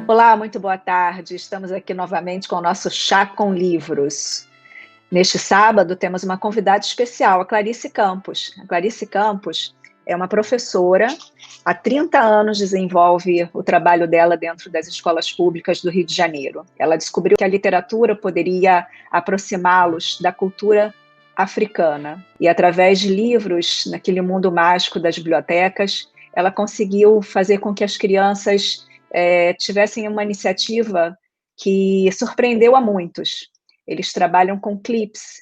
Olá, muito boa tarde. Estamos aqui novamente com o nosso Chá com Livros. Neste sábado, temos uma convidada especial, a Clarice Campos. A Clarice Campos é uma professora, há 30 anos desenvolve o trabalho dela dentro das escolas públicas do Rio de Janeiro. Ela descobriu que a literatura poderia aproximá-los da cultura africana. E através de livros, naquele mundo mágico das bibliotecas, ela conseguiu fazer com que as crianças tivessem uma iniciativa que surpreendeu a muitos. Eles trabalham com clips,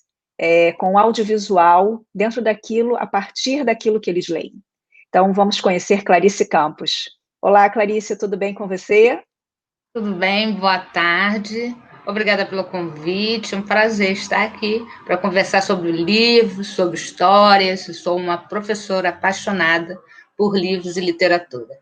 com audiovisual, dentro daquilo, a partir daquilo que eles leem. Então, vamos conhecer Clarice Campos. Olá, Clarice, tudo bem com você? Tudo bem, boa tarde. Obrigada pelo convite, é um prazer estar aqui para conversar sobre livros, sobre histórias. Eu sou uma professora apaixonada por livros e literatura.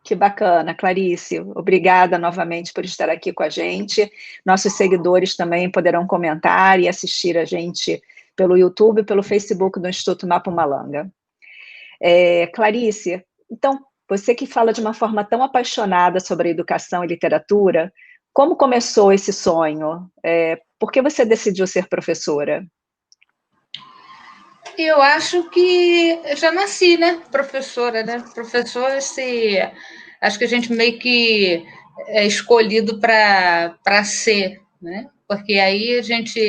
Que bacana, Clarice. Obrigada novamente por estar aqui com a gente. Nossos seguidores também poderão comentar e assistir a gente pelo YouTube e pelo Facebook do Instituto Mapumalanga. Clarice, então, você que fala de uma forma tão apaixonada sobre a educação e literatura, como começou esse sonho? Por que você decidiu ser professora? Eu acho que eu já nasci, né, professora, né? Professora, acho que a gente meio que é escolhido para ser, né? Porque aí a gente,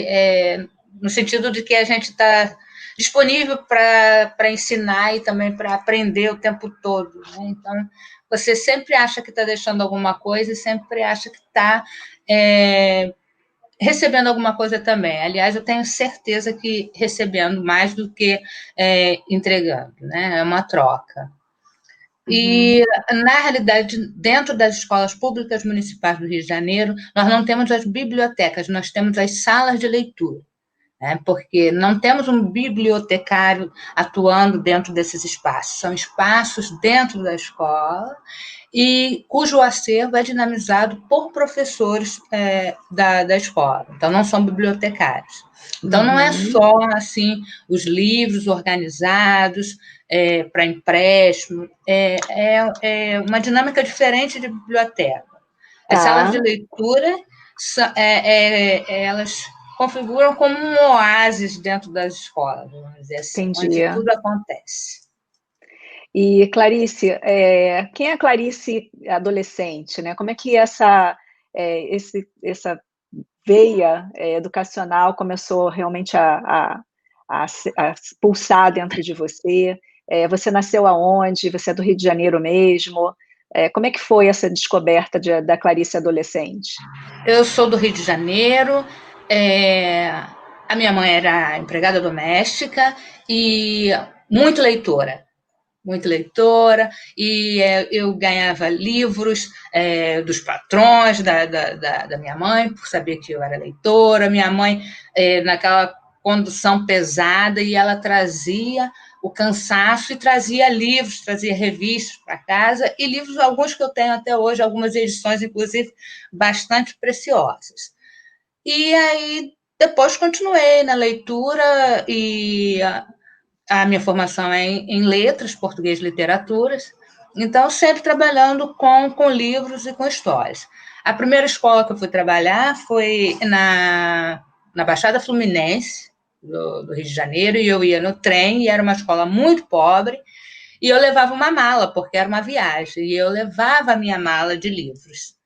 no sentido de que a gente está disponível para ensinar e também para aprender o tempo todo, né? Então, você sempre acha que está deixando alguma coisa e sempre acha que está recebendo alguma coisa também. Aliás, eu tenho certeza que recebendo mais do que entregando, né? É uma troca. E, na realidade, dentro das escolas públicas municipais do Rio de Janeiro, nós não temos as bibliotecas, nós temos as salas de leitura, né? Porque não temos um bibliotecário atuando dentro desses espaços. São espaços dentro da escola e cujo acervo é dinamizado por professores da escola. Então, não são bibliotecários. Então, não é só assim os livros organizados para empréstimo, é uma dinâmica diferente de biblioteca. As salas de leitura, elas configuram como um oásis dentro das escolas, vamos dizer assim, Entendi. onde tudo acontece. E, Clarice, quem é a Clarice adolescente, né? Como é que essa veia educacional começou realmente a pulsar dentro de você? Você nasceu aonde? Você é do Rio de Janeiro mesmo? Como é que foi essa descoberta da Clarice adolescente? Eu sou do Rio de Janeiro, a minha mãe era empregada doméstica e muito leitora, e eu ganhava livros dos patrões da minha mãe, por saber que eu era leitora. Minha mãe, naquela condução pesada, e ela trazia o cansaço e trazia livros, trazia revistas para casa, e livros, alguns que eu tenho até hoje, algumas edições, inclusive, bastante preciosas. E aí, depois continuei na leitura e a minha formação é em letras, português e literaturas, então sempre trabalhando com livros e com histórias. A primeira escola que eu fui trabalhar foi na Baixada Fluminense, do Rio de Janeiro, e eu ia no trem, e era uma escola muito pobre, e eu levava uma mala, porque era uma viagem, e eu levava a minha mala de livros,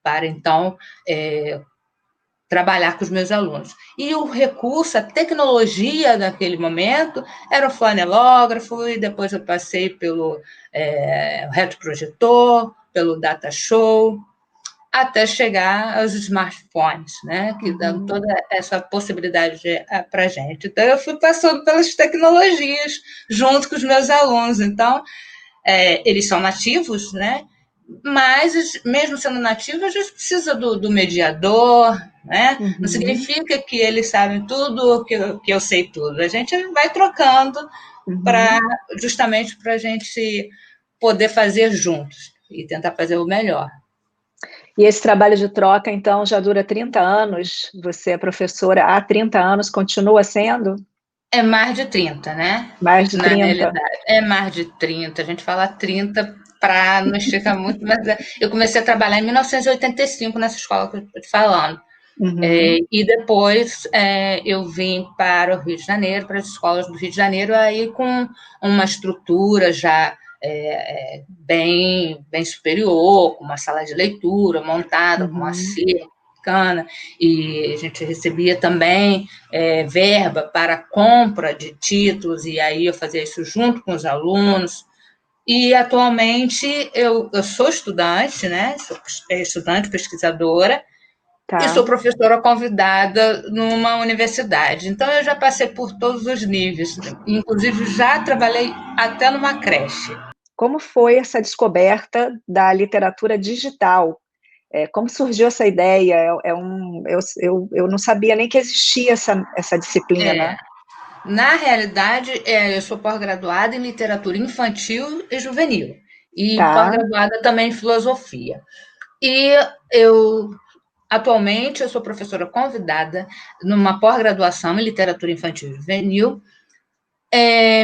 para então trabalhar com os meus alunos. E o recurso, a tecnologia daquele momento era o flanelógrafo, e depois eu passei pelo retroprojetor, pelo data show, até chegar aos smartphones, né, que dão toda essa possibilidade para a gente. Então, eu fui passando pelas tecnologias junto com os meus alunos. Então, eles são nativos, né? Mas, mesmo sendo nativos, a gente precisa do mediador, né? Não significa que eles sabem tudo, que eu sei tudo. A gente vai trocando justamente para a gente poder fazer juntos e tentar fazer o melhor. E esse trabalho de troca, então, já dura 30 anos? Você é professora há 30 anos, continua sendo? É mais de 30, né? Mais de Na 30? realidade, é mais de 30. A gente fala 30 para não esticar muito, mas eu comecei a trabalhar em 1985 nessa escola que eu estou te falando. E depois eu vim para o Rio de Janeiro, para as escolas do Rio de Janeiro, aí com uma estrutura já bem superior, com uma sala de leitura montada, com uma cerca bacana, e a gente recebia também verba para compra de títulos, e aí eu fazia isso junto com os alunos. E atualmente eu sou estudante, né? Sou estudante, pesquisadora, e sou professora convidada numa universidade. Então, eu já passei por todos os níveis, inclusive já trabalhei até numa creche. Como foi essa descoberta da literatura digital? Como surgiu essa ideia? Eu não sabia nem que existia essa disciplina. Na realidade, eu sou pós-graduada em literatura infantil e juvenil, e pós-graduada também em filosofia. E atualmente, eu sou professora convidada numa pós-graduação em literatura infantil e juvenil,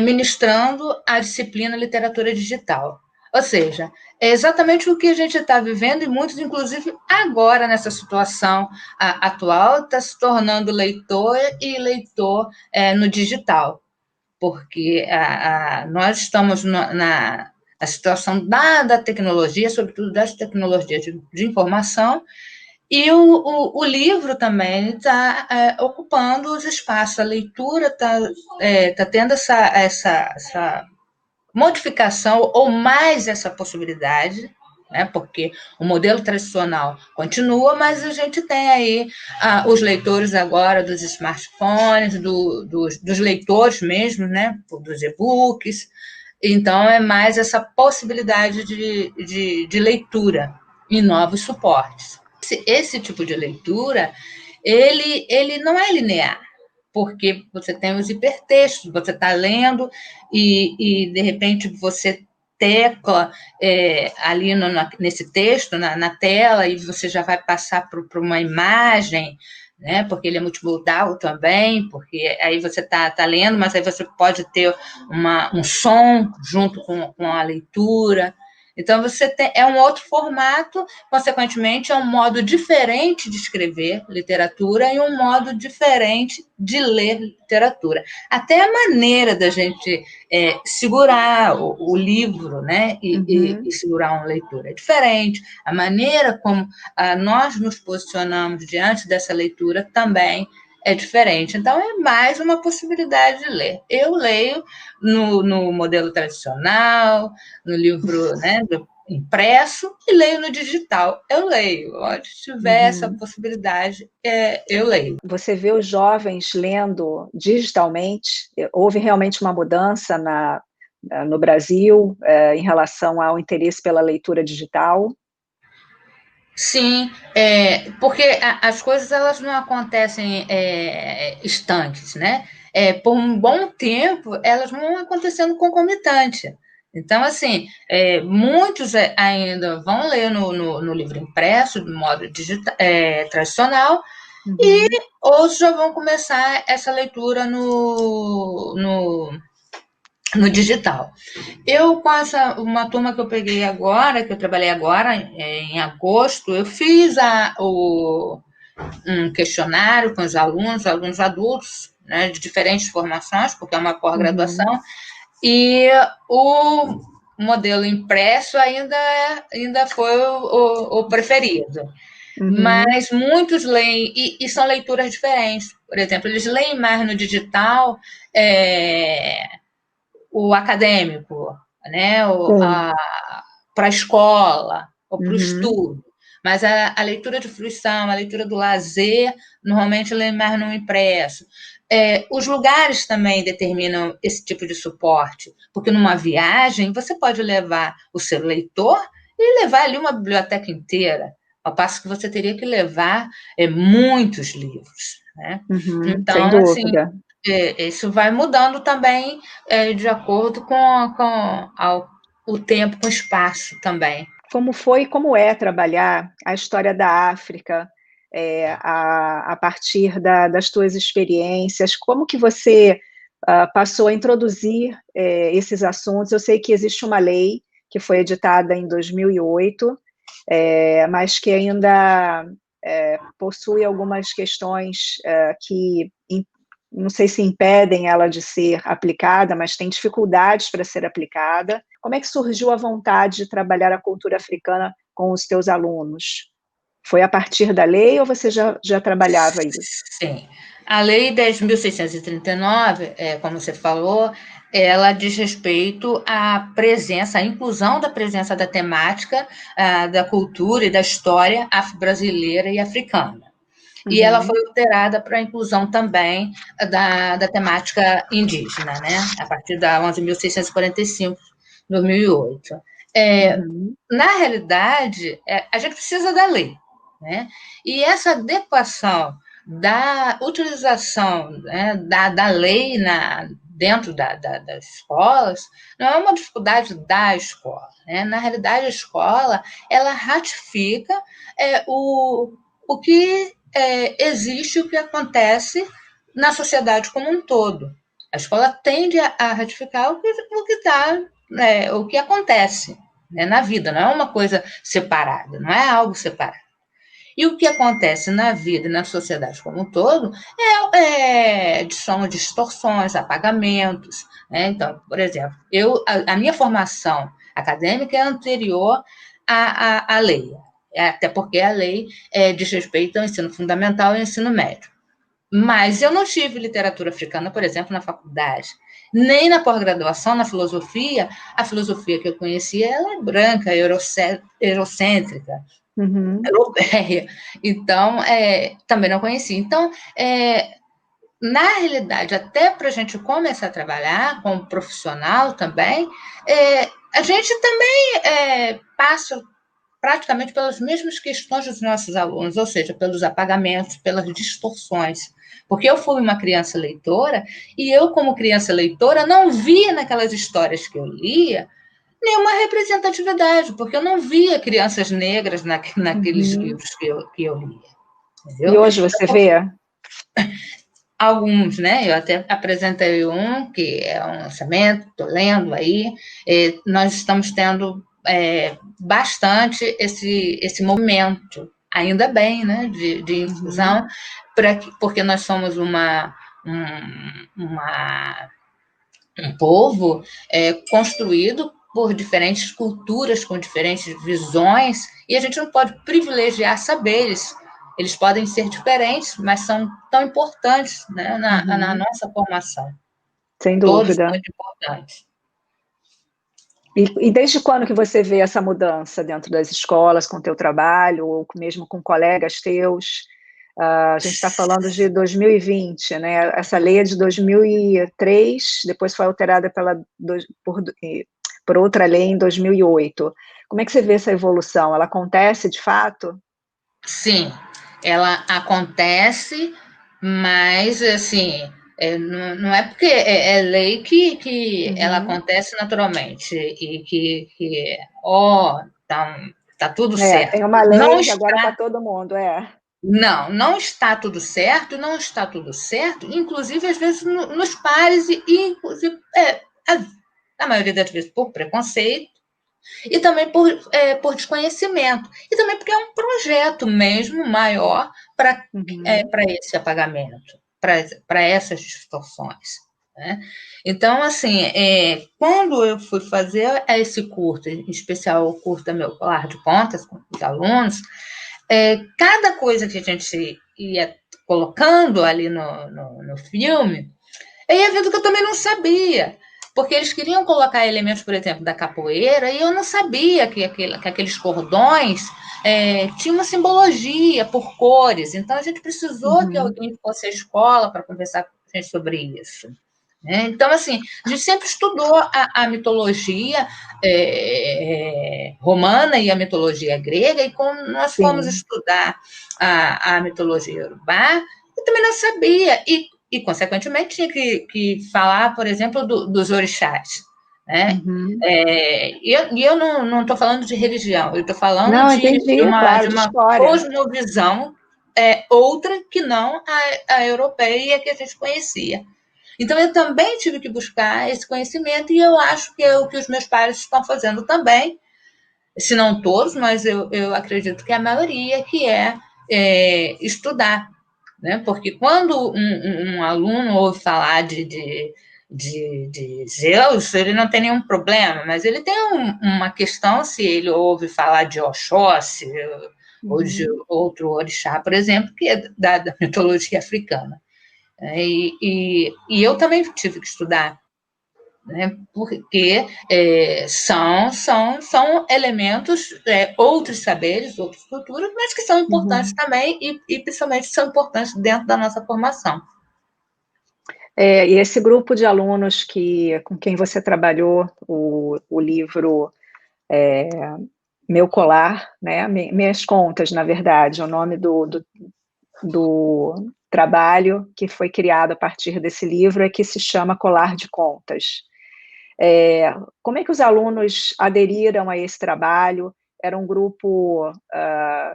ministrando a disciplina literatura digital. Ou seja, é exatamente o que a gente está vivendo, e muitos, inclusive, agora, nessa situação atual, está se tornando leitor e leitor no digital, porque nós estamos na situação da tecnologia, sobretudo das tecnologias de informação, e o livro também está ocupando os espaços. A leitura está tendo essa modificação, ou mais essa possibilidade, né? Porque o modelo tradicional continua, mas a gente tem aí os leitores agora dos smartphones, dos leitores mesmo, né? Dos e-books. Então, é mais essa possibilidade de leitura em novos suportes. Esse tipo de leitura, ele não é linear, porque você tem os hipertextos, você está lendo e, de repente, você tecla ali nesse texto, na tela, e você já vai passar para uma imagem, né? Porque ele é multimodal também, porque aí você está lendo, mas aí você pode ter um som junto com a leitura. Então, é um outro formato, consequentemente, é um modo diferente de escrever literatura e um modo diferente de ler literatura. Até a maneira da gente segurar o livro, né, e segurar uma leitura é diferente. A maneira como nós nos posicionamos diante dessa leitura também é diferente. Então, é mais uma possibilidade de ler. Eu leio no modelo tradicional, no livro, né, impresso, e leio no digital. Eu leio. Onde tiver essa possibilidade, eu leio. Você vê os jovens lendo digitalmente? Houve realmente uma mudança no Brasil em relação ao interesse pela leitura digital? Sim, porque as coisas elas não acontecem estanques, né? Por um bom tempo, elas vão acontecendo concomitante. Então, assim, muitos ainda vão ler no livro impresso, de modo tradicional, e outros já vão começar essa leitura no digital. Eu, com uma turma que eu peguei agora, que eu trabalhei agora, em agosto, eu fiz um questionário com os alunos adultos, né, de diferentes formações, porque é uma pós-graduação, e o modelo impresso ainda foi o preferido. Mas muitos leem, e são leituras diferentes. Por exemplo, eles leem mais no digital o acadêmico, né, para a escola, ou para o estudo. Mas a leitura de fruição, a leitura do lazer, normalmente lê mais no impresso. Os lugares também determinam esse tipo de suporte, porque numa viagem você pode levar o seu leitor e levar ali uma biblioteca inteira, ao passo que você teria que levar muitos livros, né? Então, sem dúvida. Assim, isso vai mudando também de acordo com o tempo, com o espaço também. Como foi e como é trabalhar a história da África a partir das tuas experiências? Como que você passou a introduzir esses assuntos? Eu sei que existe uma lei que foi editada em 2008, mas que ainda possui algumas questões que não sei se impedem ela de ser aplicada, mas tem dificuldades para ser aplicada. Como é que surgiu a vontade de trabalhar a cultura africana com os teus alunos? Foi a partir da lei ou você já trabalhava isso? Sim. A Lei 10.639, como você falou, ela diz respeito à presença, à inclusão da presença da temática, da cultura e da história afro-brasileira e africana. E ela foi alterada para a inclusão também da temática indígena, né? A partir da 11.645, 2008. Na realidade, a gente precisa da lei, né? E essa adequação da utilização, né, da lei dentro das escolas não é uma dificuldade da escola, né? Na realidade, a escola ela ratifica o que existe, o que acontece na sociedade como um todo. A escola tende a ratificar o que acontece, né, na vida, não é uma coisa separada, não é algo separado. E o que acontece na vida e na sociedade como um todo são distorções, apagamentos, né? Então, por exemplo, a minha formação acadêmica é anterior à lei, até porque a lei diz respeito ao ensino fundamental e ao ensino médio. Mas eu não tive literatura africana, por exemplo, na faculdade, nem na pós-graduação, na filosofia. A filosofia que eu conhecia ela é branca, eurocêntrica, europeia. Então, também não conhecia. Então, na realidade, até para a gente começar a trabalhar como profissional também, a gente também passa praticamente pelas mesmas questões dos nossos alunos, ou seja, pelos apagamentos, pelas distorções. Porque eu fui uma criança leitora e eu, como criança leitora, não via naquelas histórias que eu lia nenhuma representatividade, porque eu não via crianças negras naqueles livros que eu lia. Entendeu? E hoje você vê? Alguns, né? Eu até apresentei um, que é um lançamento, estou lendo aí. Nós estamos tendo bastante esse movimento, ainda bem, né? De inclusão, porque nós somos um povo construído por diferentes culturas, com diferentes visões, e a gente não pode privilegiar saberes. Eles podem ser diferentes, mas são tão importantes, né, na nossa formação. Sem dúvida. Todos muito importantes. E desde quando que você vê essa mudança dentro das escolas, com o teu trabalho, ou mesmo com colegas teus? A gente está falando de 2020, né? Essa lei é de 2003, depois foi alterada por outra lei em 2008. Como é que você vê essa evolução? Ela acontece de fato? Sim, ela acontece, mas, assim, não é porque é lei que ela acontece naturalmente e que tá tudo certo. Tem uma lei Não que agora para todo mundo, Não está tudo certo, inclusive, às vezes, nos pares, e inclusive, na maioria das vezes, por preconceito, e também por desconhecimento, e também porque é um projeto mesmo maior para esse apagamento, para essas distorções. Né? Então, assim, quando eu fui fazer esse curso, em especial o curso da meu colar de pontas com os alunos, cada coisa que a gente ia colocando ali no filme, eu ia vendo que eu também não sabia, porque eles queriam colocar elementos, por exemplo, da capoeira, e eu não sabia que aqueles cordões tinham uma simbologia por cores. Então, a gente precisou que alguém fosse à escola para conversar com a gente sobre isso. Então, assim, a gente sempre estudou a mitologia romana e a mitologia grega, e quando nós fomos estudar a mitologia iorubá, eu também não sabia, e consequentemente, tinha que falar, por exemplo, dos orixás. Né? E eu não estou falando de religião, eu estou falando de uma cosmovisão outra que não a europeia que a gente conhecia. Então, eu também tive que buscar esse conhecimento e eu acho que é o que os meus pais estão fazendo também, se não todos, mas eu acredito que a maioria, que estudar, né? Porque quando um aluno ouve falar de Zeus, ele não tem nenhum problema, mas ele tem uma questão se ele ouve falar de Oxóssi ou de outro orixá, por exemplo, que é da mitologia africana. E eu também tive que estudar, né? Porque são elementos, outros saberes, outras culturas, mas que são importantes também e principalmente são importantes dentro da nossa formação. E esse grupo de alunos com quem você trabalhou o livro Meu Colar, né? Minhas Contas, na verdade, é o nome do trabalho que foi criado a partir desse livro, é que se chama Colar de Contas. Como é que os alunos aderiram a esse trabalho? Era um grupo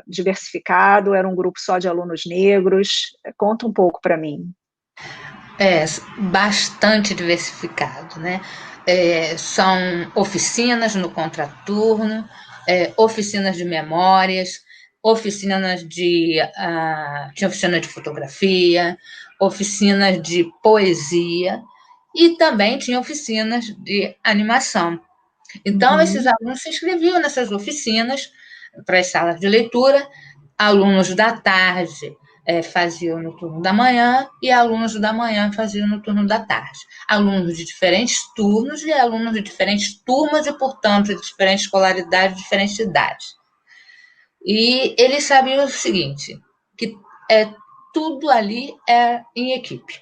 diversificado? Era um grupo só de alunos negros? Conta um pouco para mim. Bastante diversificado, né? São oficinas no contraturno, oficinas de memórias, oficinas tinha oficina de fotografia, oficinas de poesia e também tinha oficinas de animação. Então, esses alunos se inscreviam nessas oficinas para as salas de leitura, alunos da tarde faziam no turno da manhã e alunos da manhã faziam no turno da tarde. Alunos de diferentes turnos e alunos de diferentes turmas e, portanto, de diferentes escolaridades, diferentes idades. E eles sabiam o seguinte, que tudo ali é em equipe,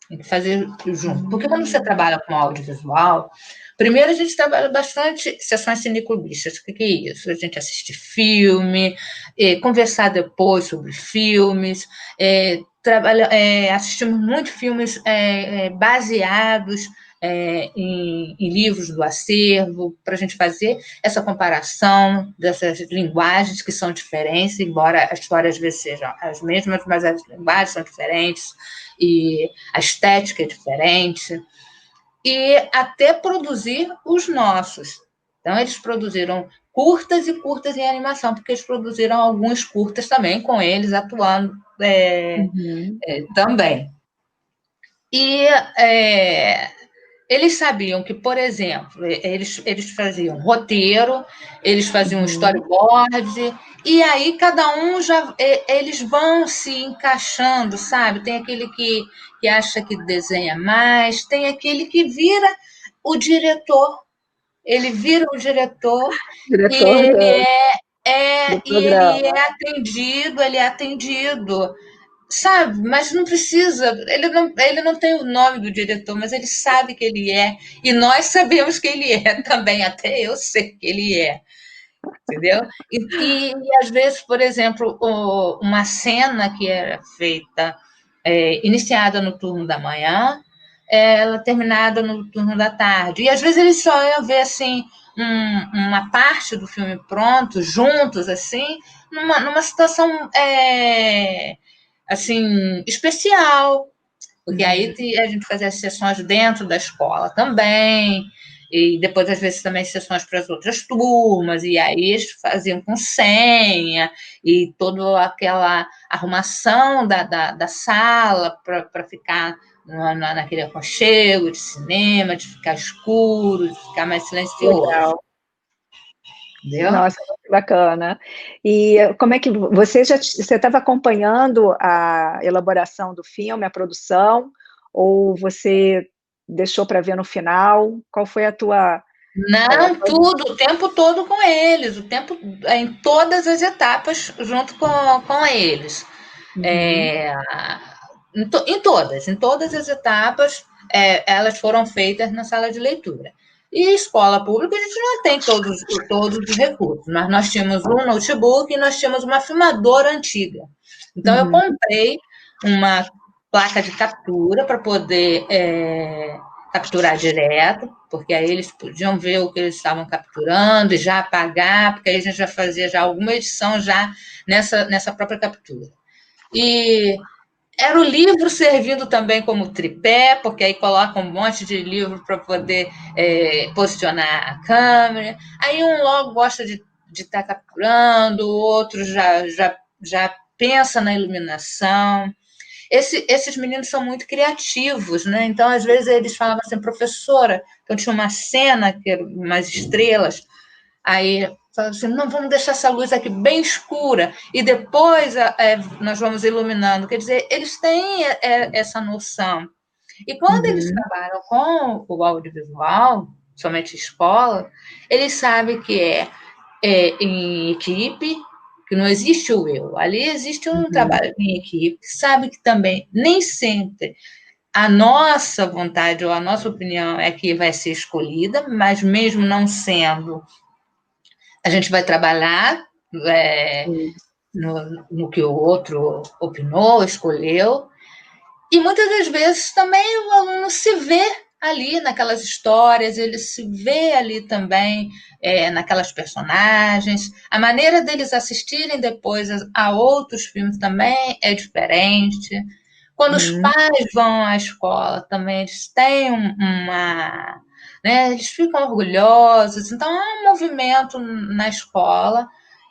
tem que fazer junto. Porque quando você trabalha com audiovisual, primeiro a gente trabalha bastante sessões cineclubistas. O que é isso? A gente assiste filme, conversar depois sobre filmes, assistimos muitos filmes baseados em livros do acervo, para a gente fazer essa comparação dessas linguagens que são diferentes, embora as histórias às vezes sejam as mesmas, mas as linguagens são diferentes e a estética é diferente, e até produzir os nossos. Então, eles produziram curtas e curtas em animação, porque eles produziram alguns curtas também, com eles atuando também. E eles sabiam que, por exemplo, eles faziam roteiro, eles faziam storyboard, e aí cada um eles vão se encaixando, sabe? Tem aquele que acha que desenha mais, tem aquele que vira o diretor. Ele vira o diretor e Diretor do ele programa. é atendido, sabe? Mas não precisa, ele não tem o nome do diretor, mas ele sabe que ele é, e nós sabemos que ele é também, até eu sei que ele é, entendeu? E às vezes, por exemplo, uma cena que era feita, iniciada no turno da manhã, ela terminada no turno da tarde, e às vezes eles só iam ver assim uma parte do filme pronto, juntos, assim, numa situação assim, especial, porque aí a gente fazia as sessões dentro da escola também, e depois, às vezes, também sessões para as outras turmas, e aí eles faziam com senha, e toda aquela arrumação da sala para ficar naquele aconchego de cinema, de ficar escuro, de ficar mais silencioso. Legal. Entendeu? Nossa, muito bacana. E como é que você estava acompanhando a elaboração do filme, a produção, ou você deixou para ver no final? Qual foi a tua... Não, tudo, o tempo todo com eles, o tempo em todas as etapas junto com eles. Em todas as etapas, elas foram feitas na sala de leitura. E escola pública, a gente não tem todos os recursos, mas nós tínhamos um notebook e nós tínhamos uma filmadora antiga. Então, eu comprei uma placa de captura para poder capturar direto, porque aí eles podiam ver o que eles estavam capturando e já apagar, porque aí a gente já fazia já alguma edição já nessa própria captura. E Era o livro servindo também como tripé, porque aí coloca um monte de livro para poder posicionar a câmera. Aí um logo gosta de estar capturando, o outro já pensa na iluminação. Esses meninos são muito criativos, né? Então, às vezes, eles falavam assim, professora, então tinha uma cena, que eram umas estrelas, aí falavam assim, não, vamos deixar essa luz aqui bem escura, e depois nós vamos iluminando. Quer dizer, eles têm essa noção. E quando eles Uhum. trabalham com o audiovisual, somente escola, eles sabem que em equipe, que não existe o eu. Ali existe um Uhum. trabalho em equipe, sabe que também nem sempre a nossa vontade ou a nossa opinião é que vai ser escolhida, mas mesmo não sendo, a gente vai trabalhar é, no que o outro opinou, escolheu, e muitas das vezes também o aluno se vê ali naquelas histórias, ele se vê ali também naquelas personagens. A maneira deles assistirem depois a outros filmes também é diferente. Quando os Uhum. pais vão à escola também, eles têm uma. Né, eles ficam orgulhosos. Então, há um movimento na escola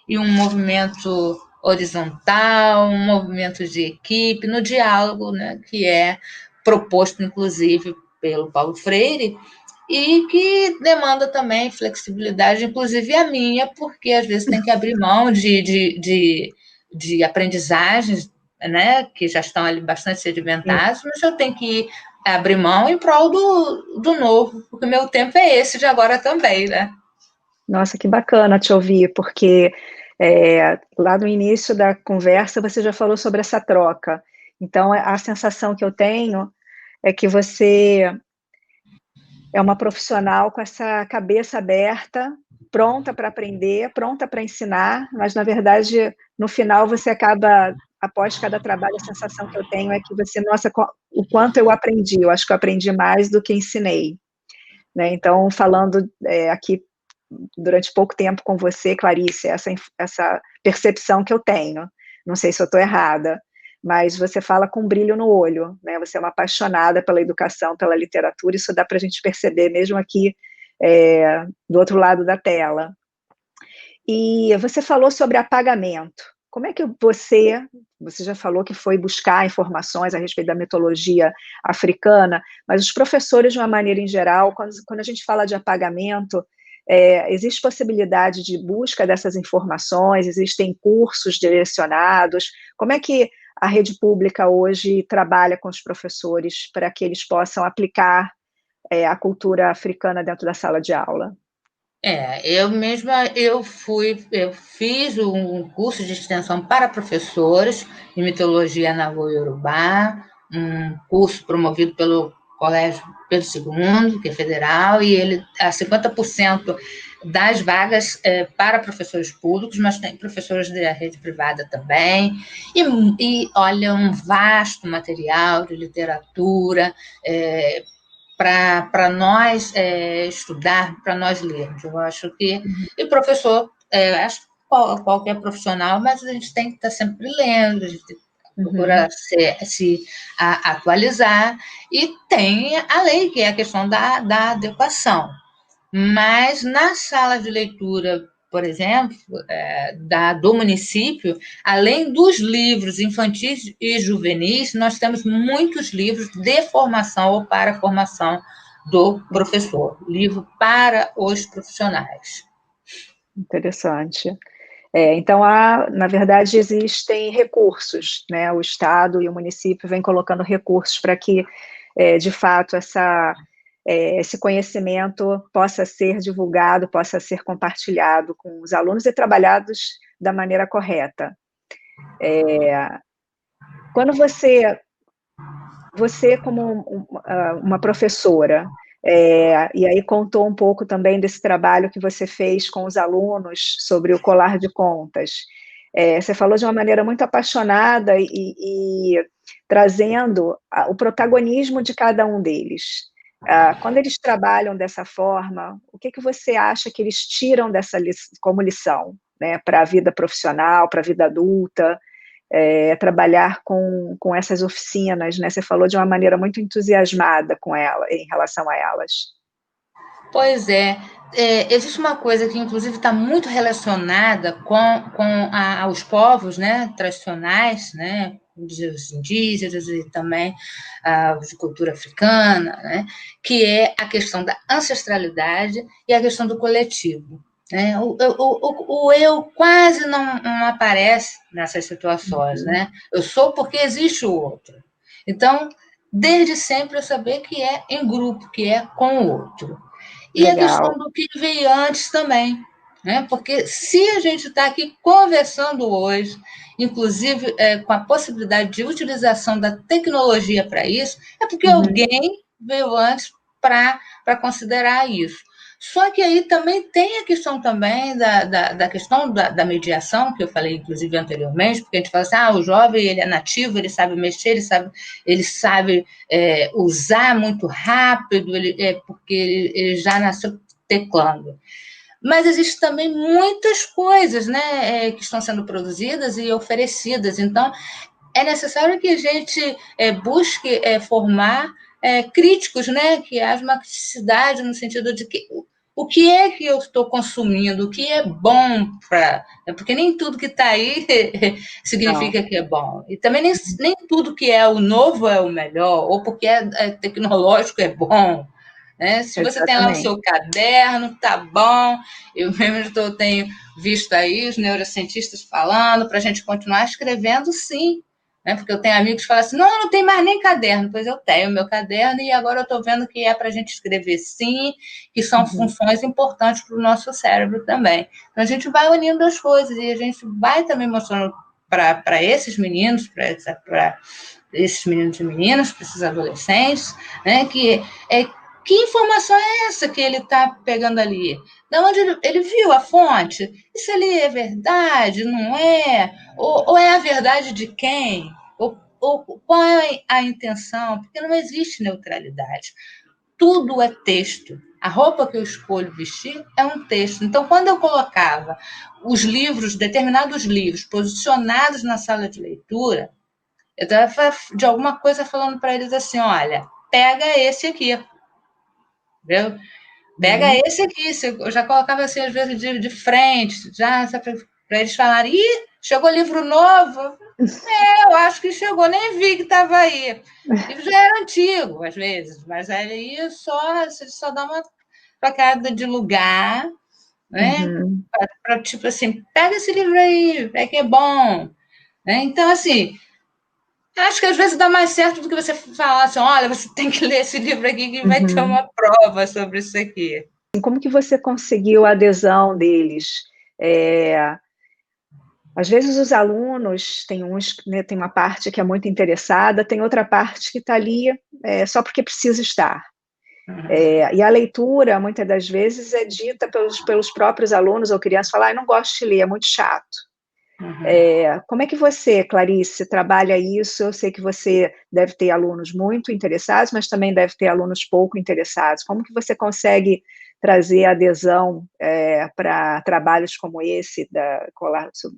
e um movimento horizontal, um movimento de equipe, no diálogo, né, que é proposto, inclusive, pelo Paulo Freire, e que demanda também flexibilidade, inclusive a minha, porque às vezes tem que abrir mão de aprendizagens, né, que já estão ali bastante sedimentadas, mas eu tenho que abrir mão em prol do novo, porque o meu tempo é esse de agora também, né? Nossa, que bacana te ouvir, porque lá no início da conversa você já falou sobre essa troca. Então, a sensação que eu tenho é que você é uma profissional com essa cabeça aberta, pronta para aprender, pronta para ensinar, mas, na verdade, no final você acaba, após cada trabalho, a sensação que eu tenho é que você, nossa, o quanto eu aprendi, eu acho que eu aprendi mais do que ensinei, né? Então, falando aqui durante pouco tempo com você, Clarice, essa percepção que eu tenho. Não sei se eu estou errada, mas você fala com brilho no olho, né? Você é uma apaixonada pela educação, pela literatura, isso dá para a gente perceber mesmo aqui do outro lado da tela. E você falou sobre apagamento. Como é que você já falou que foi buscar informações a respeito da mitologia africana, mas os professores, de uma maneira em geral, quando a gente fala de apagamento, existe possibilidade de busca dessas informações, existem cursos direcionados, como é que a rede pública hoje trabalha com os professores para que eles possam aplicar a cultura africana dentro da sala de aula? Eu mesma eu fiz um curso de extensão para professores de mitologia Nagô-Yorubá, um curso promovido pelo Colégio Pedro II, que é federal, e ele a 50% das vagas para professores públicos, mas tem professores da rede privada também, olha, um vasto material de literatura, para nós estudar, para nós lermos. Eu acho que, e professor, acho que qualquer profissional, mas a gente tem que estar sempre lendo, a gente tem que procurar Uhum. se atualizar, e tem a lei, que é a questão da adequação. Mas na sala de leitura, por exemplo, do município, além dos livros infantis e juvenis, nós temos muitos livros de formação ou para formação do professor, livro para os profissionais. Interessante. Então, na verdade, existem recursos, né? O Estado e o município vêm colocando recursos para que, de fato, esse conhecimento possa ser divulgado, possa ser compartilhado com os alunos e trabalhados da maneira correta. Quando você como uma professora, e aí contou um pouco também desse trabalho que você fez com os alunos sobre o colar de contas. Você falou de uma maneira muito apaixonada e trazendo o protagonismo de cada um deles. Quando eles trabalham dessa forma, o que você acha que eles tiram como lição, né, para a vida profissional, para a vida adulta? trabalhar com essas oficinas, né? Você falou de uma maneira muito entusiasmada com ela, em relação a elas. Pois é. Existe uma coisa que, inclusive, está muito relacionada com os povos, né, tradicionais, né, os indígenas e também os de cultura africana, né, que é a questão da ancestralidade e a questão do coletivo. Né? O eu quase não aparece nessas situações. Né? Eu sou porque existe o outro. Então, desde sempre eu saber que é em grupo, que é com o outro. E legal. A questão do que veio antes também, né? Porque se a gente está aqui conversando hoje, inclusive com a possibilidade de utilização da tecnologia para isso, é porque alguém veio antes para considerar isso. Só que aí também tem a questão também da questão da mediação, que eu falei, inclusive, anteriormente, porque a gente fala assim, o jovem ele é nativo, ele sabe mexer, ele sabe usar muito rápido, porque ele já nasceu teclando. Mas existem também muitas coisas, né, que estão sendo produzidas e oferecidas. Então, é necessário que a gente busque formar críticos, né, que haja uma criticidade no sentido de que o que é que eu estou consumindo, o que é bom para... Porque nem tudo que está aí significa que é bom. E também nem tudo que é o novo é o melhor, ou porque é tecnológico é bom. Né? Se você tem lá o seu caderno, tá bom. Eu mesmo tenho visto aí os neurocientistas falando para a gente continuar escrevendo, sim. Né? Porque eu tenho amigos que falam assim, não tem mais nem caderno. Pois eu tenho o meu caderno e agora eu estou vendo que é para a gente escrever sim, que são funções importantes para o nosso cérebro também. Então a gente vai unindo as coisas e a gente vai também mostrando para esses meninos, para esses meninos e meninas, para esses adolescentes, né, que informação é essa que ele está pegando ali? De onde ele viu a fonte? Isso ali é verdade, não é? Ou é a verdade de quem? Ou qual é a intenção? Porque não existe neutralidade. Tudo é texto. A roupa que eu escolho vestir é um texto. Então, quando eu colocava os livros, determinados livros, posicionados na sala de leitura, eu estava, de alguma coisa, falando para eles assim, olha, pega esse aqui. Entendeu? Pega esse aqui, eu já colocava assim, às vezes, de frente, já para eles falarem, chegou livro novo? Eu acho que chegou, nem vi que estava aí. O livro já era antigo, às vezes, mas aí você só dá uma trocada de lugar, né? Para tipo assim, pega esse livro aí, é que é bom. Né? Então, assim, acho que às vezes dá mais certo do que você falar assim, olha, você tem que ler esse livro aqui que vai ter uma prova sobre isso aqui. Como que você conseguiu a adesão deles? Às vezes os alunos, tem uns, né, tem uma parte que é muito interessada, tem outra parte que está ali só porque precisa estar. E a leitura, muitas das vezes, é dita pelos próprios alunos ou crianças, falam, eu não gosto de ler, é muito chato. Como é que você, Clarice, trabalha isso? Eu sei que você deve ter alunos muito interessados, mas também deve ter alunos pouco interessados. Como que você consegue trazer adesão para trabalhos como esse,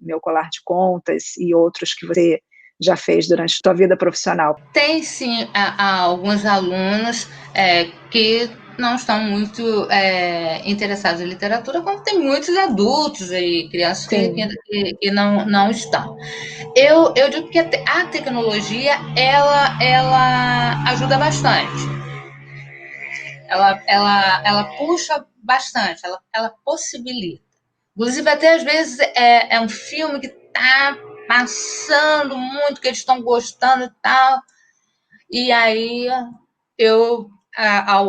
Meu Colar de Contas e outros que você já fez durante a sua vida profissional? Tem, sim, alguns alunos que não estão muito interessados em literatura, como tem muitos adultos e crianças que não estão. Eu digo que a tecnologia, ela ajuda bastante. Ela puxa bastante, ela possibilita. Inclusive, até às vezes é um filme que está passando muito, que eles estão gostando e tal. E aí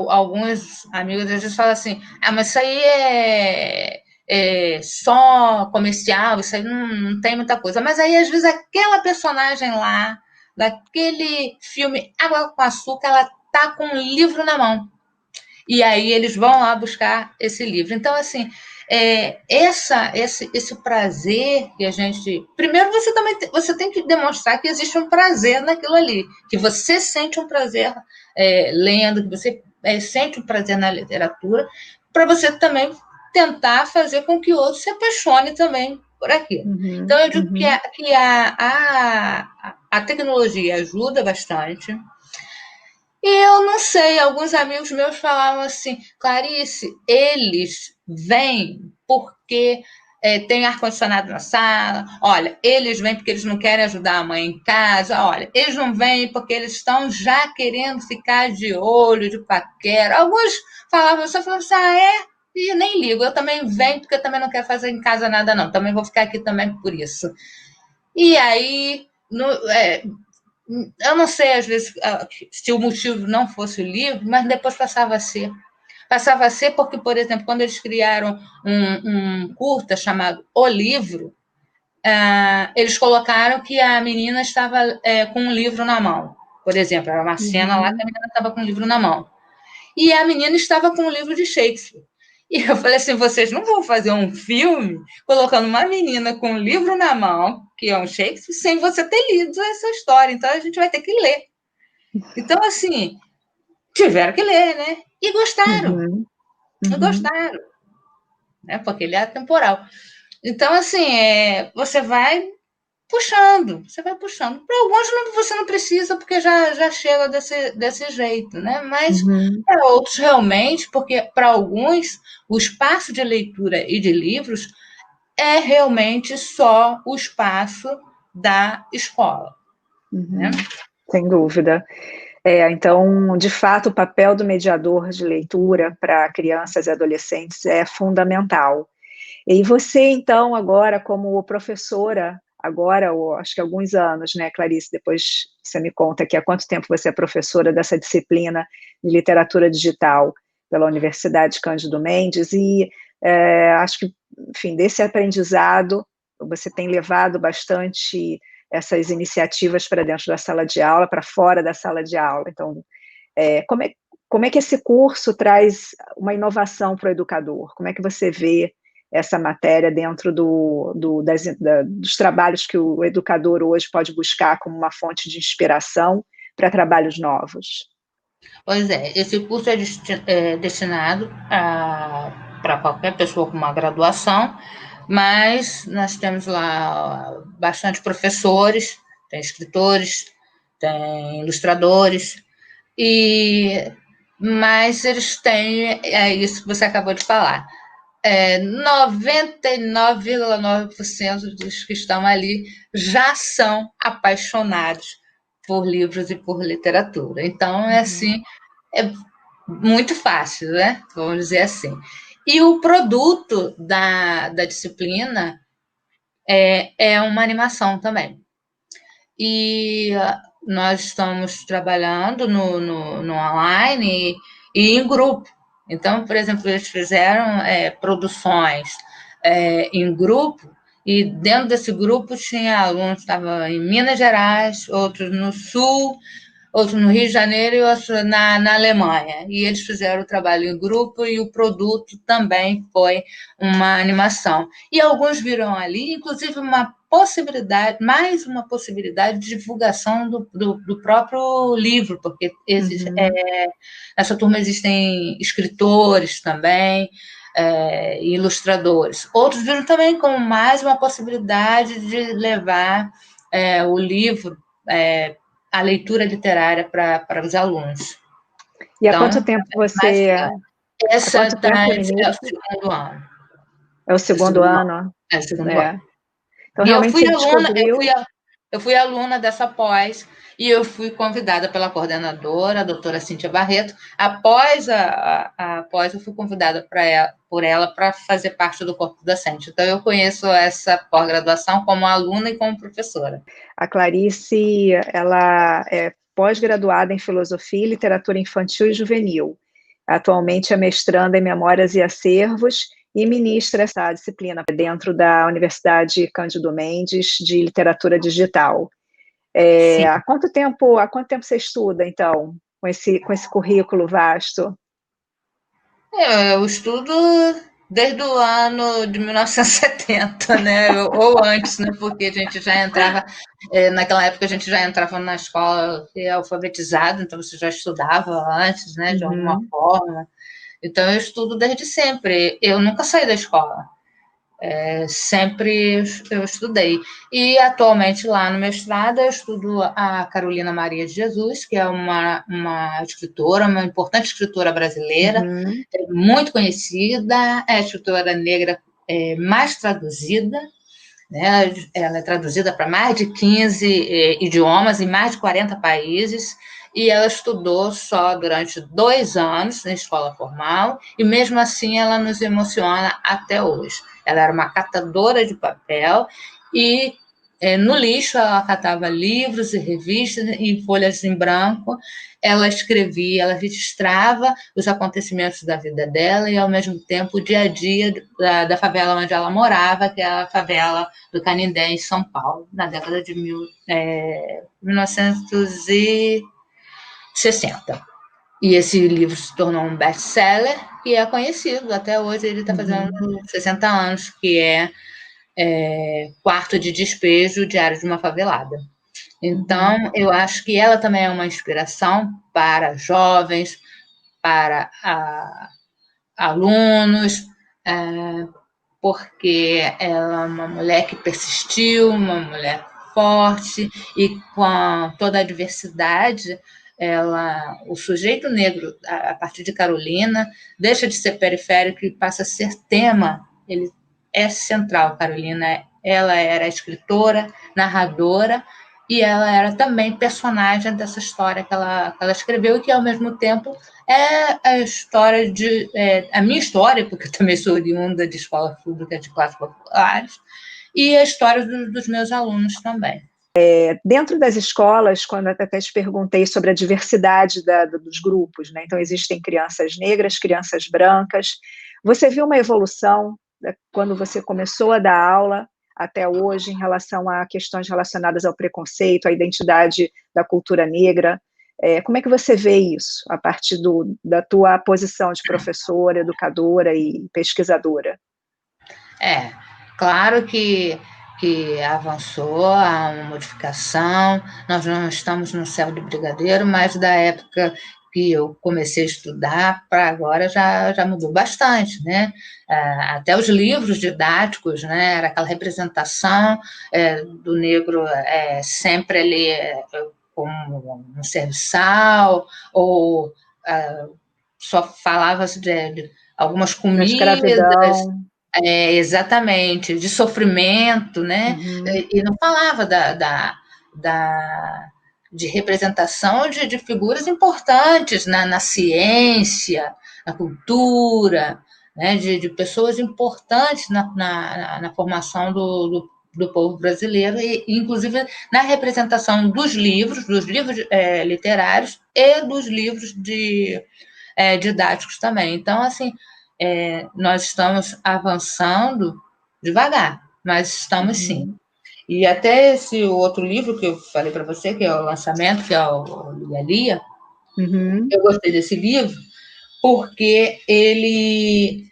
alguns amigos às vezes falam assim, mas isso aí é só comercial, isso aí não tem muita coisa. Mas aí, às vezes, aquela personagem lá, daquele filme Água com Açúcar, ela tá com um livro na mão. E aí eles vão lá buscar esse livro. Então, assim, esse prazer que a gente... Primeiro, você tem que demonstrar que existe um prazer naquilo ali, que você sente um prazer lendo, que você sente um prazer na literatura, para você também tentar fazer com que o outro se apaixone também por aqui. Então, eu digo que a tecnologia ajuda bastante. E eu não sei, alguns amigos meus falavam assim, Clarice, eles vêm porque tem ar-condicionado na sala, olha, eles vêm porque eles não querem ajudar a mãe em casa, olha, eles não vêm porque eles estão já querendo ficar de olho, de paquera. Alguns falavam assim, e eu nem ligo, eu também venho porque eu também não quero fazer em casa nada não, também vou ficar aqui também por isso. E aí, eu não sei, às vezes, se o motivo não fosse o livro, mas depois passava a ser. Passava a ser porque, por exemplo, quando eles criaram um curta chamado O Livro, eles colocaram que a menina estava com um livro na mão. Por exemplo, era uma cena lá que a menina estava com um livro na mão. E a menina estava com um livro de Shakespeare. E eu falei assim, vocês não vão fazer um filme colocando uma menina com um livro na mão, que é um Shakespeare, sem você ter lido essa história. Então, a gente vai ter que ler. Então, assim, tiveram que ler, né? E gostaram. E gostaram. Né? Porque ele é atemporal. Então, assim, você vai puxando. Para alguns você não precisa, porque já chega desse jeito, né? Mas para outros, realmente, porque para alguns, o espaço de leitura e de livros é realmente só o espaço da escola. Né? Sem dúvida. Então, de fato, o papel do mediador de leitura para crianças e adolescentes é fundamental. E você, então, agora, como professora, agora, acho que há alguns anos, né, Clarice, depois você me conta aqui há quanto tempo você é professora dessa disciplina de literatura digital pela Universidade Cândido Mendes, e acho que, enfim, desse aprendizado, você tem levado bastante essas iniciativas para dentro da sala de aula, para fora da sala de aula. Então, como é que esse curso traz uma inovação para o educador? Como é que você vê essa matéria dentro dos trabalhos que o educador hoje pode buscar como uma fonte de inspiração para trabalhos novos? Pois é, esse curso é destinado para qualquer pessoa com uma graduação, mas nós temos lá bastante professores, tem escritores, tem ilustradores, mas eles têm, isso que você acabou de falar, 99,9% dos que estão ali já são apaixonados por livros e por literatura. Então, assim, é muito fácil, né? Vamos dizer assim. E o produto da disciplina é uma animação também. E nós estamos trabalhando no online e em grupo. Então, por exemplo, eles fizeram produções em grupo, e dentro desse grupo tinha alunos que estavam em Minas Gerais, outros no Sul, outros no Rio de Janeiro e outros na Alemanha. E eles fizeram o trabalho em grupo e o produto também foi uma animação. E alguns viram ali, inclusive, mais uma possibilidade de divulgação do próprio livro, porque nessa turma existem escritores também, ilustradores. Outros viram também como mais uma possibilidade de levar o livro, a leitura literária para os alunos. E há quanto tempo você... Essa é o segundo ano. É o segundo ano? É o segundo ano. Então, e realmente eu fui aluna dessa pós, e eu fui convidada pela coordenadora, a doutora Cíntia Barreto. Após a pós, eu fui convidada por ela para fazer parte do corpo docente. Então, eu conheço essa pós-graduação como aluna e como professora. A Clarice, ela é pós-graduada em Filosofia e Literatura Infantil e Juvenil. Atualmente é mestranda em Memórias e Acervos e ministra essa disciplina dentro da Universidade Cândido Mendes de Literatura Digital. Há quanto tempo você estuda, então, com esse currículo vasto? Eu estudo desde o ano de 1970, né? Ou antes, né? Porque a gente já entrava, naquela época a gente já entrava na escola alfabetizado, então você já estudava antes, né? De alguma forma. Então eu estudo desde sempre. Eu nunca saí da escola. sempre eu estudei. E, atualmente, lá no mestrado, eu estudo a Carolina Maria de Jesus, que é uma escritora, uma importante escritora brasileira, Uhum. muito conhecida, é a escritora negra mais traduzida, né? Ela é traduzida para mais de 15 idiomas em mais de 40 países, e ela estudou só durante 2 anos na escola formal, e mesmo assim ela nos emociona até hoje. Ela era uma catadora de papel e no lixo ela catava livros e revistas e folhas em branco. Ela escrevia, ela registrava os acontecimentos da vida dela e, ao mesmo tempo, o dia a dia da favela onde ela morava, que é a favela do Canindé, em São Paulo, na década de 1960. E esse livro se tornou um best-seller e é conhecido. Até hoje ele está fazendo 60 anos, que é Quarto de Despejo, Diário de uma Favelada. Então, eu acho que ela também é uma inspiração para jovens, para alunos, porque ela é uma mulher que persistiu, uma mulher forte, e com toda a diversidade, o sujeito negro, a partir de Carolina, deixa de ser periférico e passa a ser tema. Ele é central. Carolina, ela era escritora, narradora, e ela era também personagem dessa história que ela escreveu, e que, ao mesmo tempo, é a história a minha história, porque eu também sou oriunda de escola pública de classes populares, e a história dos meus alunos também. Dentro das escolas, quando eu até te perguntei sobre a diversidade dos grupos, né? Então existem crianças negras, crianças brancas, você viu uma evolução quando você começou a dar aula até hoje em relação a questões relacionadas ao preconceito, à identidade da cultura negra? Como é que você vê isso, a partir da tua posição de professora, educadora e pesquisadora? Claro que avançou, há uma modificação, nós não estamos no céu de brigadeiro, mas da época que eu comecei a estudar para agora já mudou bastante, né? Até os livros didáticos, né? Era aquela representação do negro sempre ali como um serviçal, ou só falava de algumas Da comidas. escravidão. Exatamente, de sofrimento, né? E não falava de representação de figuras importantes na ciência, na cultura, né? De pessoas importantes na formação do povo brasileiro, e inclusive na representação dos livros literários e dos livros didáticos também. Então, assim, nós estamos avançando devagar, mas estamos sim. E até esse outro livro que eu falei para você, que é o lançamento, que é o Lia Lia, eu gostei desse livro porque ele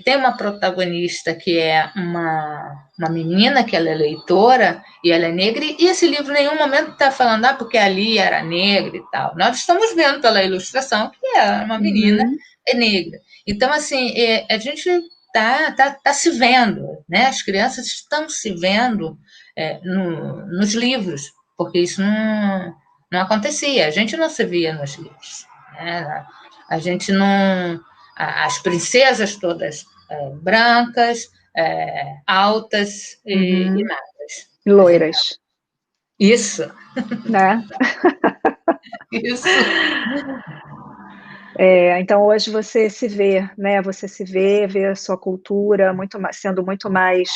tem uma protagonista que é uma menina, que ela é leitora, e ela é negra, e esse livro em nenhum momento está falando porque a Lia era negra e tal. Nós estamos vendo pela ilustração que é uma menina negra. Então, assim, a gente tá se vendo, né? As crianças estão se vendo nos livros, porque isso não acontecia, a gente não se via nos livros, né? A gente não... As princesas todas brancas, altas e magras. Loiras. Isso. Né? Isso. Então hoje você se vê, né? Você se vê a sua cultura sendo muito mais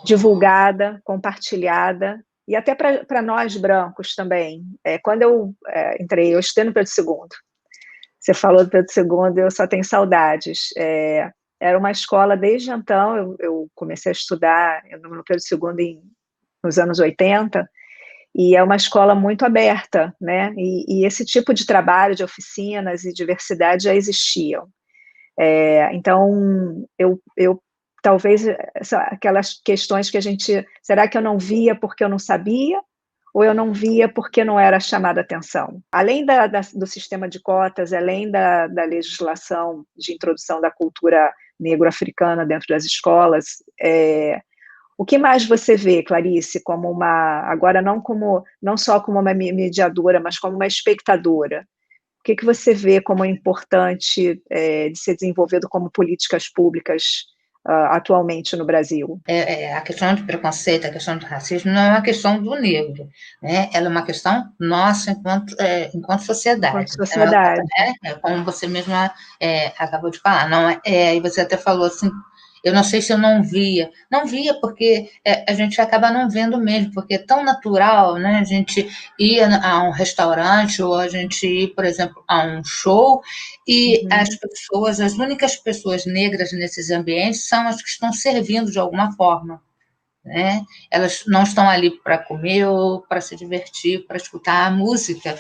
divulgada, compartilhada, e até para nós brancos também. Quando eu eu estudei no Pedro II. Você falou do Pedro II, eu só tenho saudades. Era uma escola, desde então, eu comecei a estudar no Pedro II nos anos 80, e é uma escola muito aberta, né? E esse tipo de trabalho de oficinas e diversidade já existiam. Então, eu talvez aquelas questões que a gente... Será que eu não via porque eu não sabia? Ou eu não via porque não era chamada atenção? Além do sistema de cotas, além da legislação de introdução da cultura negro-africana dentro das escolas. O que mais você vê, Clarice, como agora não só como uma mediadora, mas como uma espectadora? O que você vê como importante de ser desenvolvido como políticas públicas atualmente no Brasil? A questão do preconceito, a questão do racismo não é uma questão do negro, né? Ela é uma questão nossa enquanto sociedade. Enquanto sociedade. Como você mesma acabou de falar. Não e você até falou assim, eu não sei se eu não via. Não via porque a gente acaba não vendo mesmo, porque é tão natural, né? A gente ir a um restaurante ou a gente ir, por exemplo, a um show e as únicas pessoas negras nesses ambientes são as que estão servindo de alguma forma, né? Elas não estão ali para comer ou para se divertir, para escutar a música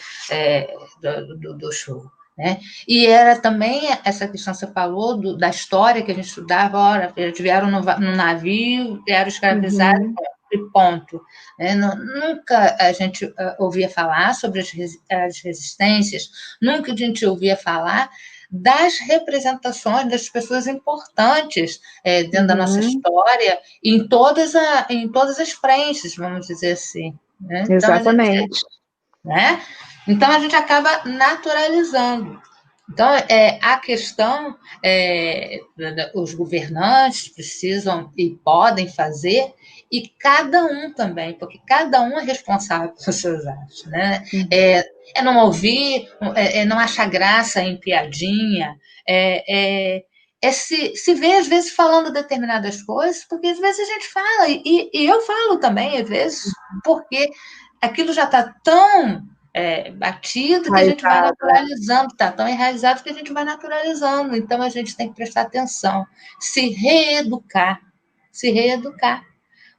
do show. Né? E era também essa questão que você falou da história que a gente estudava, eles vieram no navio, vieram escravizados, e ponto. Né? Nunca a gente ouvia falar sobre as resistências, nunca a gente ouvia falar das representações das pessoas importantes dentro da nossa história, em todas as frentes, vamos dizer assim. Né? Exatamente. Então, a gente acaba naturalizando. Então, a questão, os governantes precisam e podem fazer, e cada um também, porque cada um é responsável pelos seus atos. Né? Não ouvir, não achar graça em piadinha, se ver, às vezes, falando determinadas coisas, porque às vezes a gente fala, e eu falo também, às vezes, porque aquilo já está tão batido que a gente vai naturalizando, está tão enraizado que a gente vai naturalizando. Então, a gente tem que prestar atenção, se reeducar,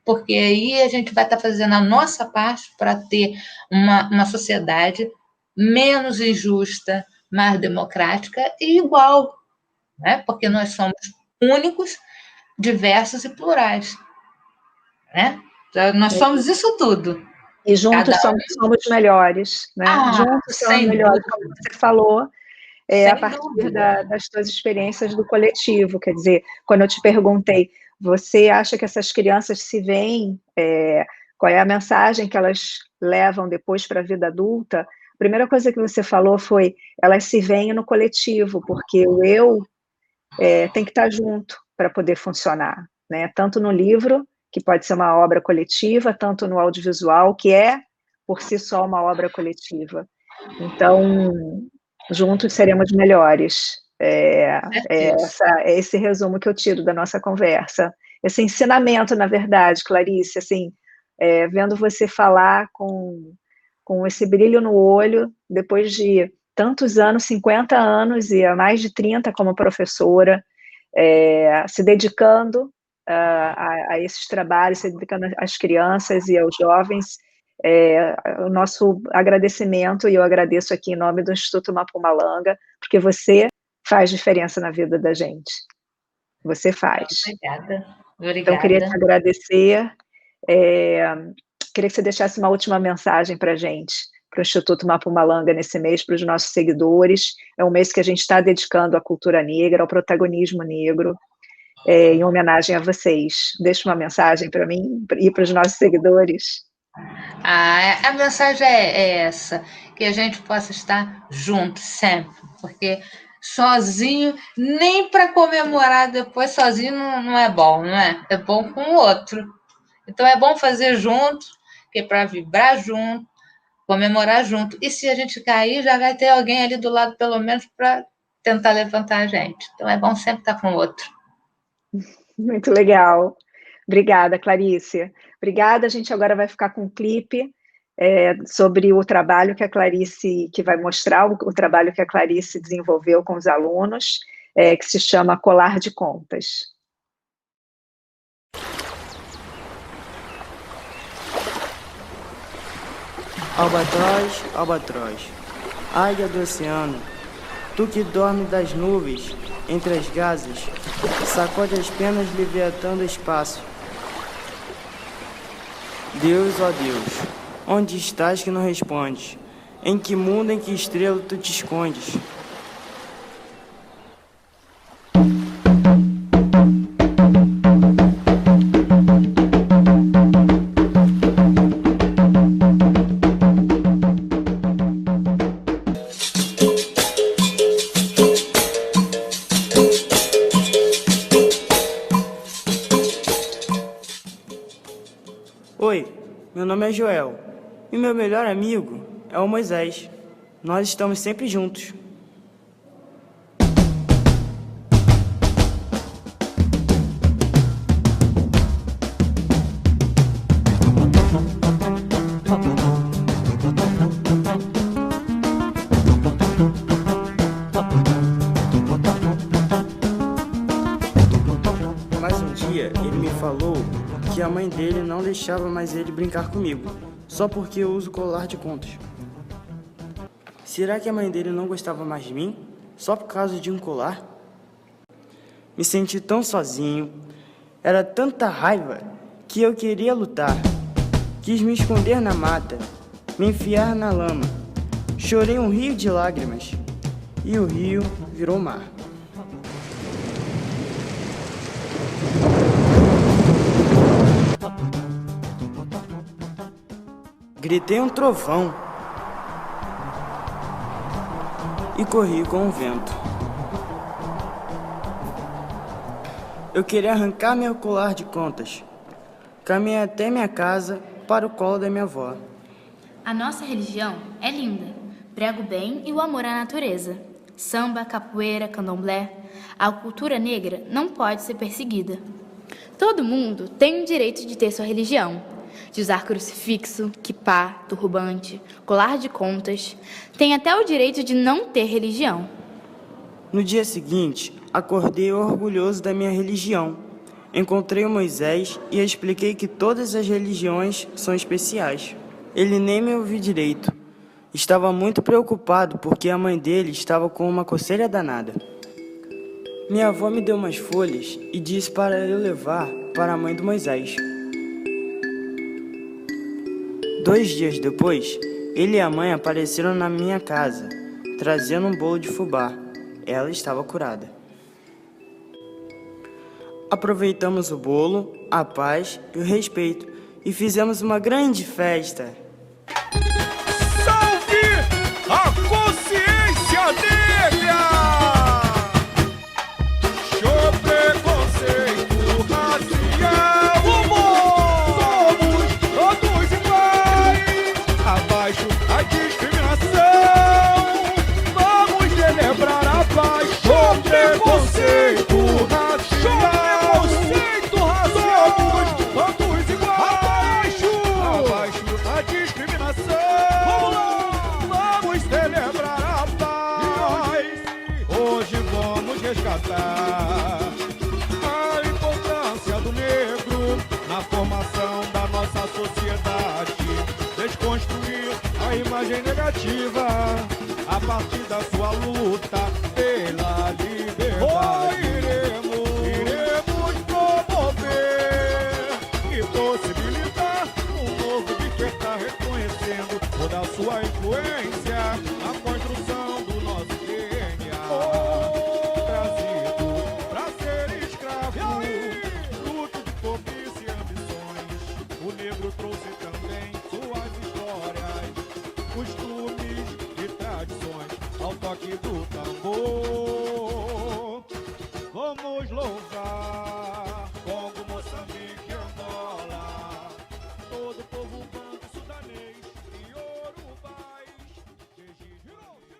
porque aí a gente vai estar fazendo a nossa parte para ter uma sociedade menos injusta, mais democrática e igual, né? Porque nós somos únicos, diversos e plurais. Né? Então, nós somos isso tudo. E juntos somos melhores, né? Juntos somos melhores, como você falou, a partir das suas experiências do coletivo. Quer dizer, quando eu te perguntei, você acha que essas crianças se veem, qual é a mensagem que elas levam depois para a vida adulta? A primeira coisa que você falou foi, elas se veem no coletivo, porque o eu tem que estar junto para poder funcionar, né? Tanto no livro, que pode ser uma obra coletiva, tanto no audiovisual, que é, por si só, uma obra coletiva. Então, juntos seremos melhores. Esse resumo que eu tiro da nossa conversa. Esse ensinamento, na verdade, Clarice, assim, vendo você falar com esse brilho no olho, depois de tantos anos, 50 anos, e há mais de 30 como professora, se dedicando a esses trabalhos, se dedicando às crianças e aos jovens, o nosso agradecimento, e eu agradeço aqui em nome do Instituto Mapumbalanga, porque você faz diferença na vida da gente. Você faz. Obrigada. Então, queria te agradecer. Queria que você deixasse uma última mensagem para a gente, para o Instituto Mapumbalanga nesse mês, para os nossos seguidores. É um mês que a gente está dedicando à cultura negra, ao protagonismo negro, em homenagem a vocês. Deixa uma mensagem para mim e para os nossos seguidores. A mensagem é essa, que a gente possa estar junto sempre, porque sozinho, nem para comemorar depois, sozinho não é bom, não é? É bom com o outro. Então é bom fazer junto, que é para vibrar junto, comemorar junto. E se a gente cair, já vai ter alguém ali do lado, pelo menos, para tentar levantar a gente. Então é bom sempre estar com o outro. Muito legal. Obrigada, Clarice. Obrigada. A gente agora vai ficar com um clipe sobre o trabalho que a Clarice, que vai mostrar o trabalho que a Clarice desenvolveu com os alunos, que se chama Colar de Contas. Albatroz, albatroz, águia do oceano, tu que dorme das nuvens, entre as gases, sacode as penas leviatando o espaço. Deus, ó Deus, onde estás que não respondes? Em que mundo, em que estrela tu te escondes? Oi, meu nome é Joel e meu melhor amigo é o Moisés. Nós estamos sempre juntos. Mas um dia ele me falou que a mãe dele não deixava mais ele brincar comigo, só porque eu uso colar de contas. Será que a mãe dele não gostava mais de mim, só por causa de um colar? Me senti tão sozinho, era tanta raiva que eu queria lutar. Quis me esconder na mata, me enfiar na lama. Chorei um rio de lágrimas e o rio virou mar. Gritei um trovão e corri com o vento. Eu queria arrancar meu colar de contas. Caminhei até minha casa para o colo da minha avó. A nossa religião é linda. Prega o bem e o amor à natureza. Samba, capoeira, candomblé. A cultura negra não pode ser perseguida. Todo mundo tem o direito de ter sua religião, de usar crucifixo, quipá, turbante, colar de contas. Tem até o direito de não ter religião. No dia seguinte, acordei orgulhoso da minha religião. Encontrei o Moisés e expliquei que todas as religiões são especiais. Ele nem me ouviu direito. Estava muito preocupado porque a mãe dele estava com uma coceira danada. Minha avó me deu umas folhas e disse para eu levar para a mãe do Moisés. 2 dias depois, ele e a mãe apareceram na minha casa, trazendo um bolo de fubá. Ela estava curada. Aproveitamos o bolo, a paz e o respeito e fizemos uma grande festa. Salve a consciência negra! Show preconceito racial. Somos todos iguais. Abaixo a discriminação. Vamos celebrar a paz. Show preconceito racial. A importância do negro na formação da nossa sociedade, desconstruir a imagem negativa a partir da sua luta pela liberdade. Iremos promover e possibilitar um novo despertar, reconhecendo toda a sua influência na construção do nosso DNA. O negro trouxe também suas histórias, costumes e tradições ao toque do tambor. Vamos louvar